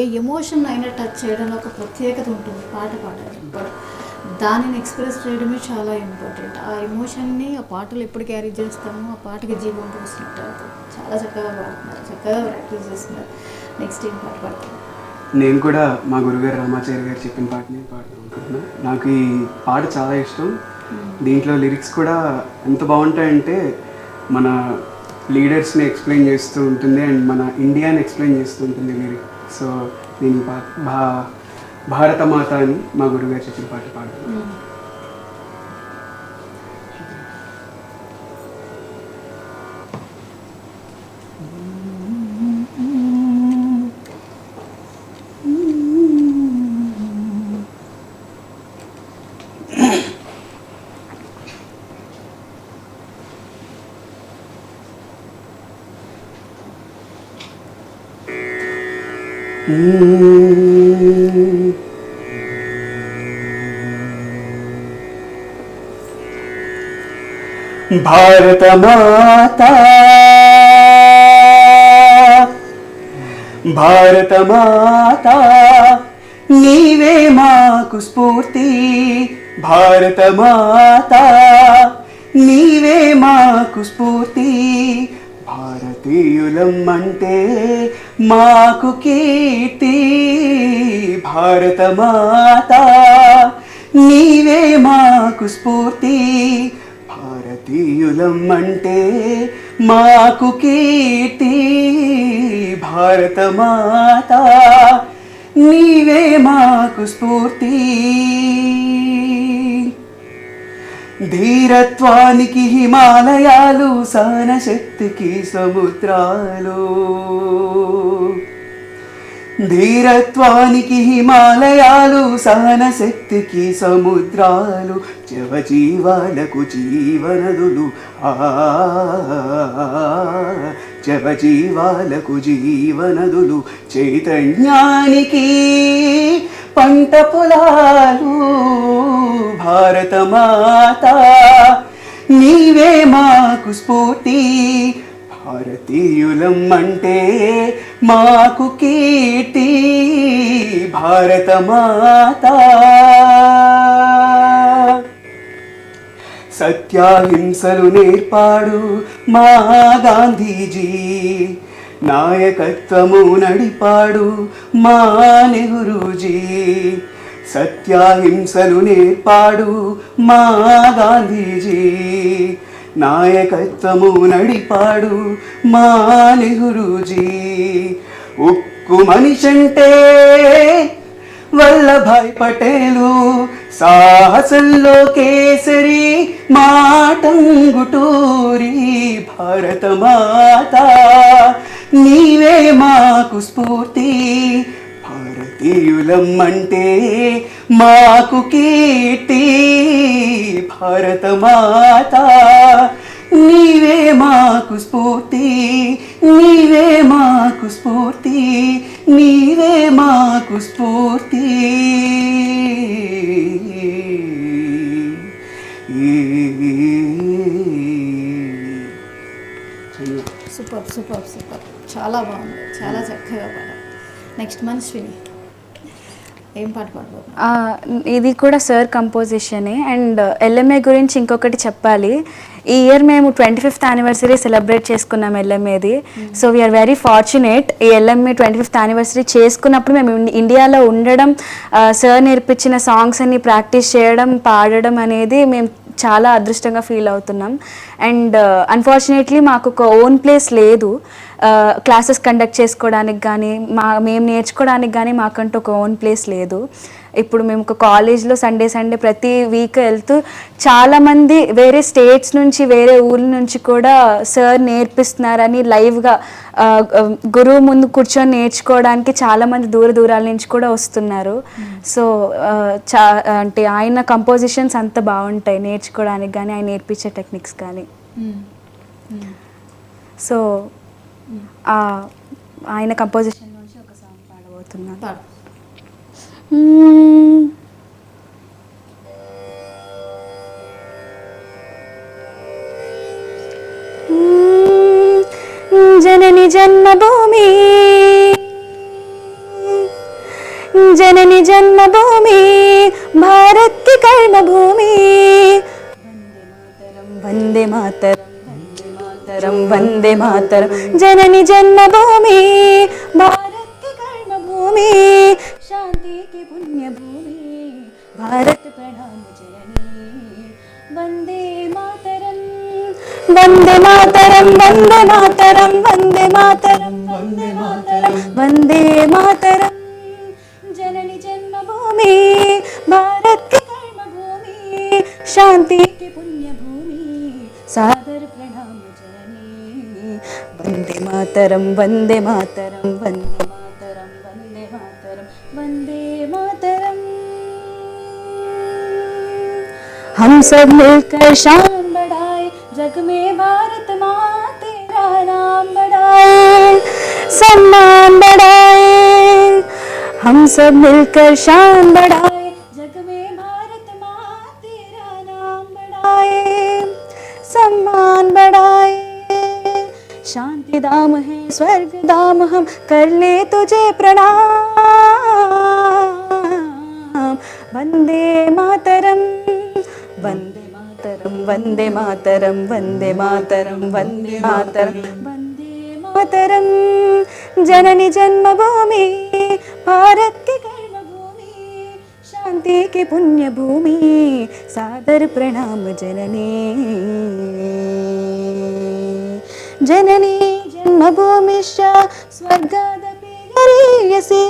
ఏ emotion అయినా touch చేయడంలో ఒక ప్రత్యేకత ఉంటుంది పాట పాడాలి. బట్ దానిని ఎక్స్ప్రెస్ చేయడమే చాలా ఇంపార్టెంట్. ఆ ఎమోషన్ని ఆ పాటలు ఎప్పుడు క్యారీ చేస్తామో ఆ పాటకి జీవం పోసినట్టు అవుతుంది. చాలా చక్కగా పాడుతున్నారు, చక్కగా ప్రాక్టీస్ చేస్తున్నారు. నెక్స్ట్ ఏం పాట పాడుతున్నారు? నేను కూడా మా గురుగారు రామాచారి గారు చెప్పిన పాటని పాడదాం అనుకుంటున్నా. నాకు ఈ పాట చాలా ఇష్టం. దీంట్లో లిరిక్స్ కూడా ఎంత బాగుంటాయంటే మన లీడర్స్ని ఎక్స్ప్లెయిన్ చేస్తూ ఉంటుంది అండ్ మన ఇండియాని ఎక్స్ప్లెయిన్ చేస్తూ ఉంటుంది లిరిక్. సో నేను భారతమాత అని మా గురుగారు చెప్పిన పాట పాడతాను. భారత మాత భారత మాత నీవే మాకు స్ఫూర్తి, భారత మాత నీవే మాకు స్ఫూర్తి, భారతీయులం అంటే మాకు కీర్తి, భారత మాత నీవే మాకు స్ఫూర్తి, భారతీయులం అంటే మాకు కీర్తి, భారత మాత నీవే మాకు స్ఫూర్తి. ధీరత్వానికి హిమాలయాలు, సహనశక్తికి సముద్రాలు, ధీరత్వానికి హిమాలయాలు, సహనశక్తికి సముద్రాలు, జవజీవాలకు జీవనదులు, జవజీవాలకు జీవనదులు, చైతన్యానికి పంట పొలాలు, భారత మాత నీవే మాకు స్ఫూర్తి, భారతీయులం అంటే మాకు కీర్తి, భారత మాత. సత్యాహింసలు నేర్పాడు మా గాంధీజీ, నాయకత్వము నడిపాడు మా నెహ్రూజీ, సత్యాహింసలు నేర్పాడు మా గాంధీజీ, నాయకత్వము నడిపాడు మా నెహ్రూజీ, ఉక్కు మనిషంటే వల్లభాయ్ పటేలు, సాహసంలో కేసరి మాటంగుటూరి, భారత మాత నీవే మాకు స్ఫూర్తి, భారతీయులం అంటే మాకు కీర్తి, భారత మాత నీవే మాకు స్ఫూర్తి, నీవే మాకు స్ఫూర్తి, నీవే మాకు స్ఫూర్తి. సూపర్ సూపర్ సూపర్, చాలా బాగుంది, చాలా చక్కగా పాడారు. నెక్స్ట్ మనస్విని ఏం పాట పాడబోతున్నారు? ఇది కూడా సార్ కంపోజిషనే. అండ్ ఎల్ఎంఏ గురించి ఇంకొకటి చెప్పాలి. ఈ ఇయర్ మేము 25th యానివర్సరీ సెలబ్రేట్ చేసుకున్నాం ఎల్ఎంఏది. So we are very fortunate. ఈ ఎల్ఎంఏ 25th యానివర్సరీ చేసుకున్నప్పుడు మేము ఇండియాలో ఉండడం, సార్ నేర్పించిన సాంగ్స్ అన్ని ప్రాక్టీస్ చేయడం, పాడడం అనేది మేము చాలా అదృష్టంగా ఫీల్ అవుతున్నాం. అండ్ అన్ఫార్చునేట్లీ మాకు ఒక ఓన్ ప్లేస్ లేదు క్లాసెస్ కండక్ట్ చేసుకోవడానికి కానీ, మేము నేర్చుకోవడానికి కానీ మాకంటూ ఒక ఓన్ ప్లేస్ లేదు. ఇప్పుడు మేము ఒక కాలేజ్లో సండే ప్రతి వీక్ వెళ్తూ చాలామంది వేరే స్టేట్స్ నుంచి, వేరే ఊళ్ళ నుంచి కూడా సార్ నేర్పిస్తున్నారని లైవ్గా గురువు ముందు కూర్చొని నేర్చుకోవడానికి చాలామంది దూరాల నుంచి కూడా వస్తున్నారు. సో అంటే ఆయన కంపోజిషన్స్ అంత బాగుంటాయి నేర్చుకోవడానికి కానీ, ఆయన నేర్పించే టెక్నిక్స్ కానీ. సో ఆయన కంపోజిషన్ నుంచి ఒక సాంగ్ పాడబోతున్నాను. జనని జన్మభూమి जननी जन्मभूमि भारत की कर्मभूमि वंदे मातरम वंदे मातरम जननी जन्मभूमि भारत की कर्मभूमि शांति की पुण्य भूमि भारत प्रणाम जननी वंदे मातरम वंदे मातरम वंदे मातरम वंदे मातरम वंदे मातरम वंदे मातरम जननी जन्मभूमि भारत की कर्मभूमि शांति की पुण्य भूमि सादर प्रणाम जननी वंदे मातरम वंदे मातरम वंदे मातरम वंदे मातरम वंदे मातरम। हम सब मिलकर शान बढ़ाए जग में भारत माँ तेरा नाम बढ़ाए सम्मान बढ़ाए। हम सब मिलकर शान बढ़ाए जग में भारत माँ तेरा नाम बढ़ाए सम्मान बढ़ाए। शांति धाम है स्वर्ग धाम हम कर ले तुझे प्रणाम वंदे मातरम वंदे मातरम वंदे मातरम वंदे मातरम वंदे मातरम वंदे मातरम जननी जन्मभूमि भारत की कर्मभूमि शांति की पुण्य भूमि सादर प्रणाम जननी जननी जन्मभूमिश्च स्वर्गादपि गरीयसी।